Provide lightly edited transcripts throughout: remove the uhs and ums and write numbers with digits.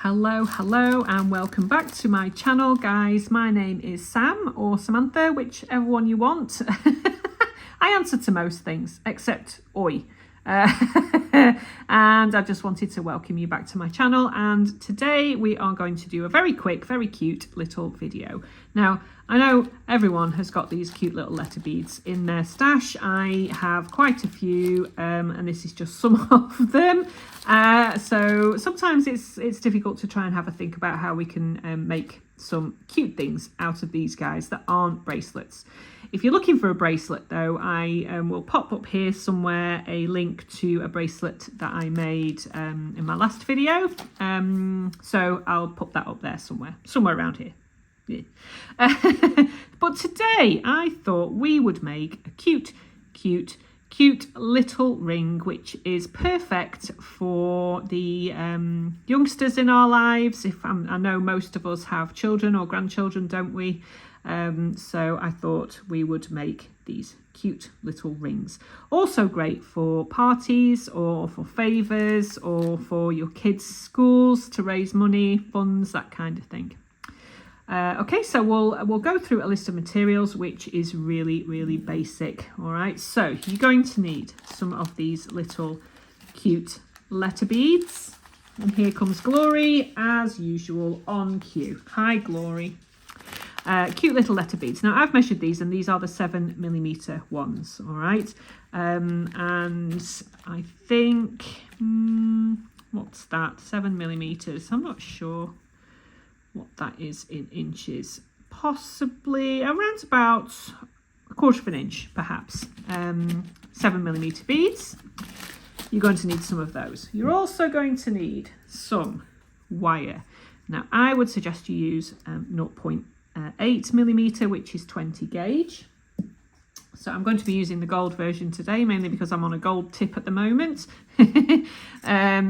Hello and welcome back to my channel, guys. My name is Sam or Samantha, whichever one you want. I answer to most things except oi. And I just wanted to welcome you back to my channel, and today we are going to do a very quick, very cute little video. Now, I know everyone has got these cute little letter beads in their stash. I have quite a few, and this is just some of them. So sometimes it's difficult to try and have a think about how we can make some cute things out of these guys that aren't bracelets. If you're looking for a bracelet though, I will pop up here somewhere a link to a bracelet that I made in my last video. So I'll put that up there somewhere around here. Yeah. But today I thought we would make a cute little ring, which is perfect for the youngsters in our lives. I know most of us have children or grandchildren, don't we? So I thought we would make these cute little rings. Also great for parties or for favours or for your kids' schools to raise money, funds, that kind of thing. Okay, so we'll go through a list of materials, which is really basic. All right, so you're going to need some of these little cute letter beads, and here comes Glory as usual on cue. Hi, Glory. Cute little letter beads. Now I've measured these, and these are the 7mm ones. All right, and I think what's that? 7mm. I'm not sure what that is in inches. Possibly around about 1/4 of an inch, perhaps. 7mm beads. You're going to need some of those. You're also going to need some wire. Now I would suggest you use 0.8mm, which is 20 gauge. So I'm going to be using the gold version today, mainly because I'm on a gold tip at the moment.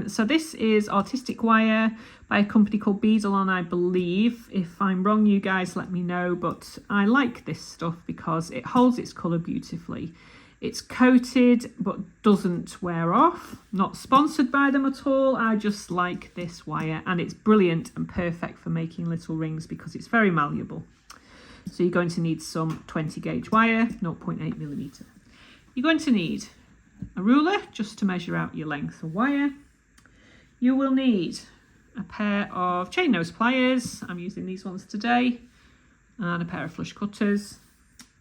So this is artistic wire by a company called Bead, I believe. If I'm wrong, you guys let me know, but I like this stuff because it holds its colour beautifully. It's coated but doesn't wear off. Not sponsored by them at all. I just like this wire, and it's brilliant and perfect for making little rings because it's very malleable. So you're going to need some 20 gauge wire, 0.8mm. You're going to need a ruler just to measure out your length of wire. You will need a pair of chain nose pliers. I'm using these ones today, and a pair of flush cutters.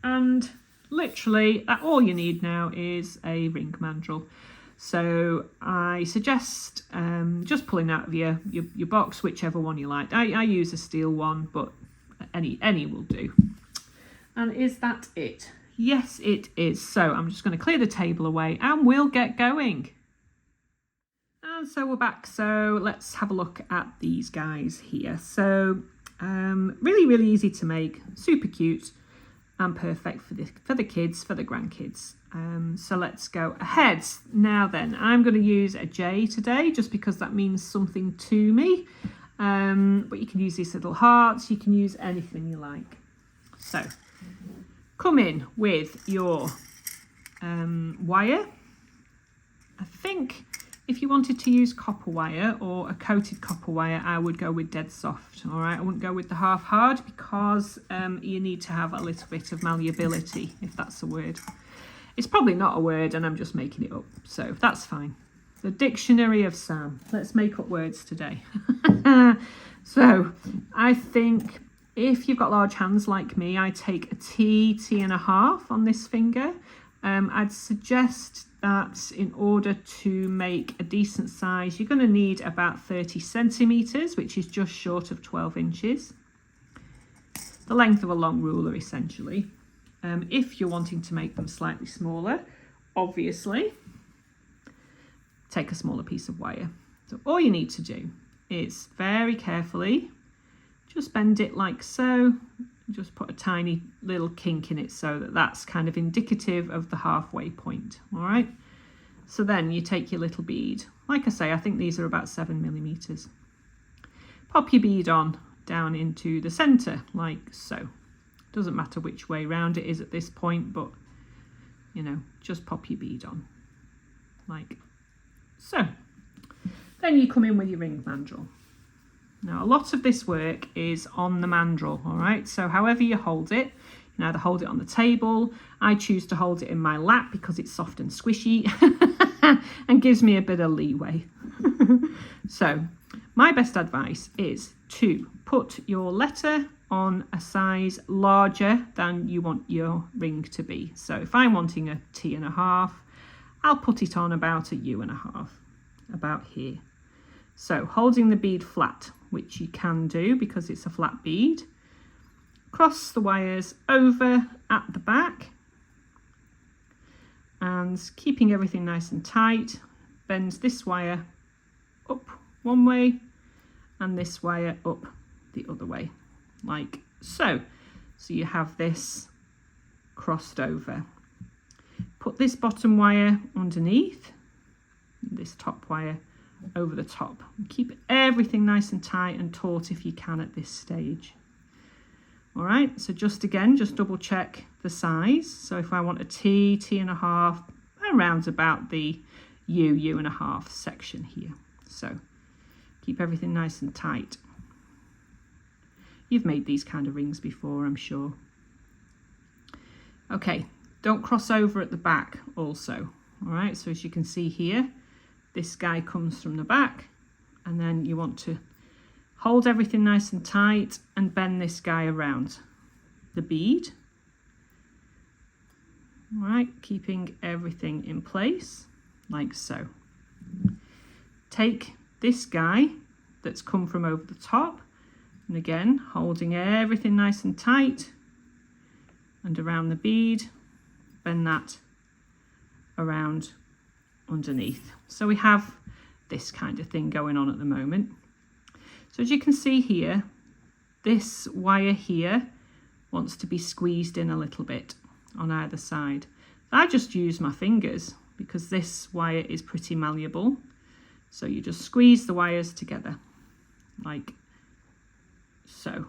And literally all you need now is a ring mandrel. So I suggest just pulling out of your box, whichever one you like. I use a steel one, but any will do. And is that it? Yes, it is. So I'm just going to clear the table away and we'll get going. And so we're back. So let's have a look at these guys here. So really easy to make, super cute and perfect for the kids, for the grandkids. So let's go ahead. Now then, I'm going to use a J today just because that means something to me. But you can use these little hearts, you can use anything you like. So come in with your wire. I think if you wanted to use copper wire or a coated copper wire, I would go with dead soft. All right, I wouldn't go with the half hard because you need to have a little bit of malleability, if that's a word. It's probably not a word and I'm just making it up, so that's fine. The dictionary of Sam. Let's make up words today. So I think if you've got large hands like me, I take a T and a half on this finger. I'd suggest that in order to make a decent size, you're going to need about 30 centimetres, which is just short of 12 inches. The length of a long ruler, essentially. If you're wanting to make them slightly smaller, obviously, take a smaller piece of wire. So all you need to do is very carefully just bend it like so. Just put a tiny little kink in it so that that's kind of indicative of the halfway point. All right. So then you take your little bead. Like I say, I think these are about 7mm. Pop your bead on down into the center like so. Doesn't matter which way round it is at this point, but you know, just pop your bead on like so. Then you come in with your ring mandrel. Now a lot of this work is on the mandrel, all right? So however you hold it, you can either hold it on the table. I choose to hold it in my lap because it's soft and squishy and gives me a bit of leeway. So my best advice is to put your letter on a size larger than you want your ring to be. So if I'm wanting a T1/2, I'll put it on about a U1/2, about here. So holding the bead flat, which you can do because it's a flat bead, cross the wires over at the back and keeping everything nice and tight, bend this wire up one way and this wire up the other way, like so. So you have this crossed over. Put this bottom wire underneath, this top wire over the top. Keep everything nice and tight and taut if you can at this stage. All right, so just double check the size. So if I want a T, T1/2, around about the U1/2 section here. So keep everything nice and tight. You've made these kind of rings before, I'm sure. Okay, don't cross over at the back also. All right, so as you can see here, this guy comes from the back, and then you want to hold everything nice and tight and bend this guy around the bead. All right, keeping everything in place like so. Take this guy that's come from over the top, and again holding everything nice and tight and around the bead, bend that around underneath. So we have this kind of thing going on at the moment. So as you can see here, this wire here wants to be squeezed in a little bit on either side. I just use my fingers because this wire is pretty malleable. So you just squeeze the wires together like so.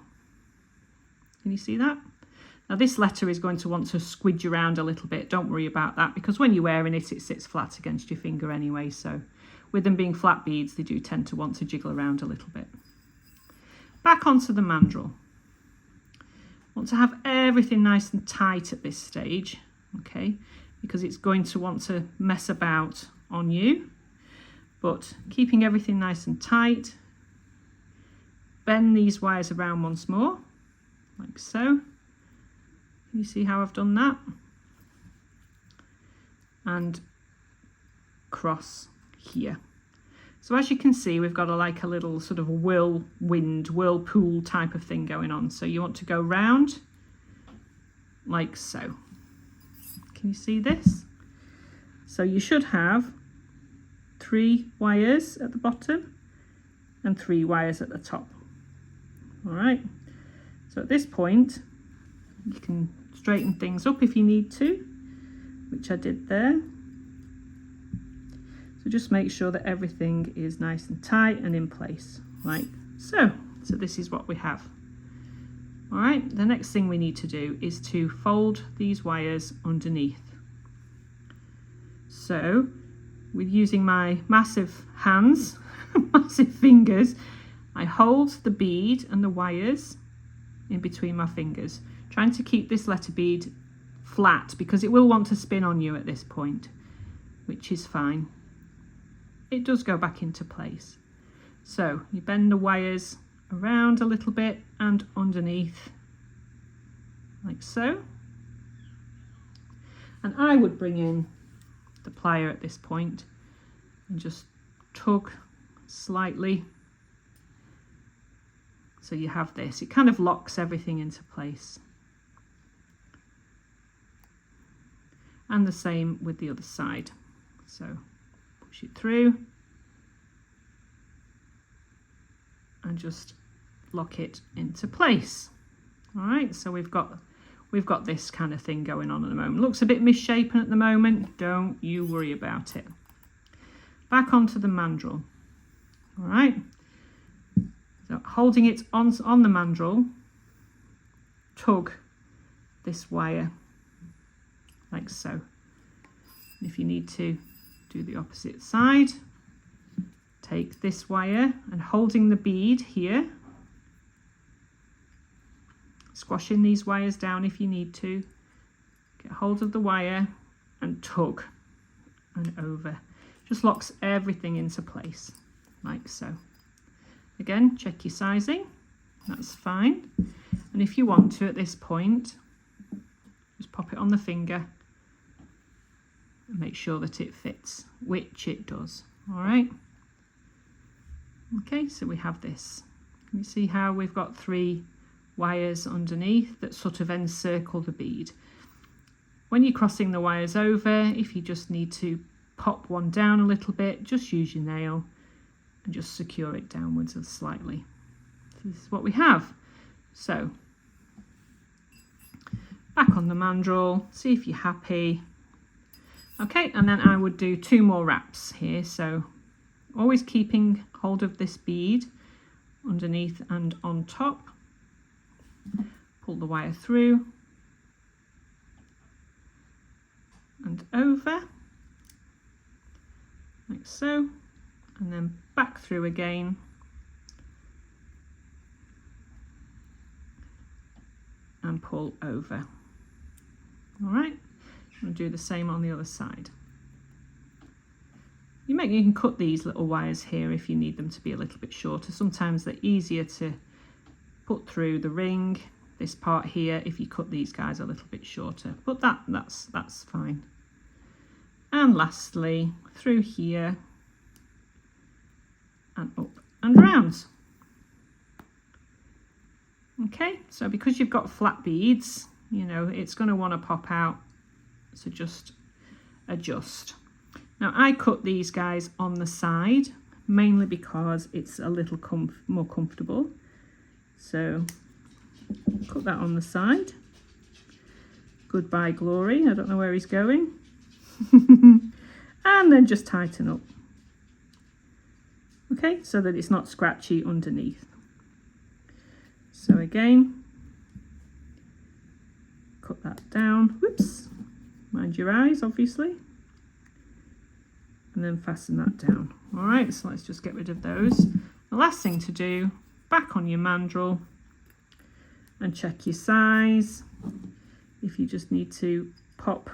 Can you see that? Now this letter is going to want to squidge around a little bit. Don't worry about that because when you're wearing it, it sits flat against your finger anyway. So with them being flat beads, they do tend to want to jiggle around a little bit. Back onto the mandrel. Want to have everything nice and tight at this stage, okay? Because it's going to want to mess about on you, but keeping everything nice and tight. Bend these wires around once more, like so. Can you see how I've done that? And cross here. So as you can see, we've got like a little sort of whirlpool type of thing going on. So you want to go round like so. Can you see this? So you should have 3 wires at the bottom and 3 wires at the top. All right. So at this point, you can straighten things up if you need to, which I did there. So just make sure that everything is nice and tight and in place, like so. So this is what we have. All right, the next thing we need to do is to fold these wires underneath. So with using my massive hands, massive fingers, I hold the bead and the wires in between my fingers, trying to keep this letter bead flat because it will want to spin on you at this point, which is fine. It does go back into place. So you bend the wires around a little bit and underneath, like so. And I would bring in the plier at this point and just tug slightly. So you have this, it kind of locks everything into place. And the same with the other side. So push it through and just lock it into place. All right, so we've got this kind of thing going on at the moment. Looks a bit misshapen at the moment. Don't you worry about it. Back onto the mandrel. All right. So holding it on the mandrel, tug this wire like so. If you need to do the opposite side, take this wire and holding the bead here, squashing these wires down if you need to, get hold of the wire and tug and over. Just locks everything into place like so. Again, check your sizing, that's fine. And if you want to at this point, just pop it on the finger and make sure that it fits, which it does. All right. Okay, so we have this. Can you see how we've got 3 wires underneath that sort of encircle the bead? When you're crossing the wires over, if you just need to pop one down a little bit, just use your nail and just secure it downwards slightly. So this is what we have. So back on the mandrel, see if you're happy. Okay, and then I would do 2 more wraps here. So always keeping hold of this bead underneath and on top. Pull the wire through and over, like so, and then back through again. And pull over. All right, we'll do the same on the other side. You can cut these little wires here if you need them to be a little bit shorter. Sometimes they're easier to put through the ring, this part here, if you cut these guys a little bit shorter, but that's fine. And lastly, through here and up and round. Okay, so because you've got flat beads, you know, it's going to want to pop out, so just adjust. Now I cut these guys on the side, mainly because it's a little more comfortable. So cut that on the side. Goodbye glory, I don't know where he's going. And then just tighten up. Okay, so that it's not scratchy underneath. So again, cut that down, whoops, mind your eyes obviously, and then fasten that down. All right, so let's just get rid of those. The last thing to do, back on your mandrel and check your size. If you just need to pop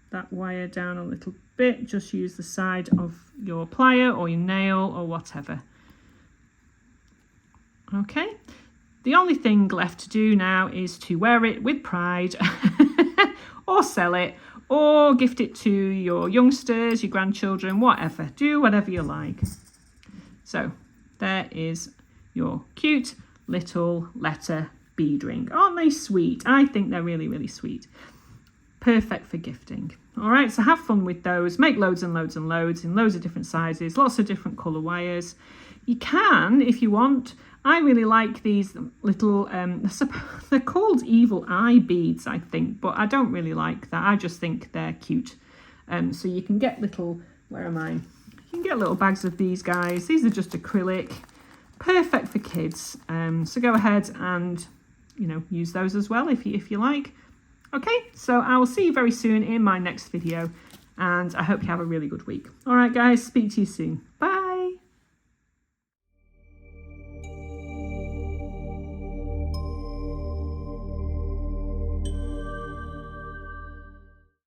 that wire down a little bit, just use the side of your plier or your nail or whatever. Okay. The only thing left to do now is to wear it with pride or sell it or gift it to your youngsters, your grandchildren, whatever. Do whatever you like. So there is your cute little letter bead ring. Aren't they sweet? I think they're really, really sweet. Perfect for gifting. All right, so have fun with those. Make loads and loads and loads in loads of different sizes, lots of different colour wires. You can, if you want. I really like these little, they're called evil eye beads, I think, but I don't really like that. I just think they're cute. So you can get little, where am I? You can get little bags of these guys. These are just acrylic, perfect for kids. So go ahead and, you know, use those as well if you like. Okay, so I will see you very soon in my next video, and I hope you have a really good week. All right, guys, speak to you soon. Bye.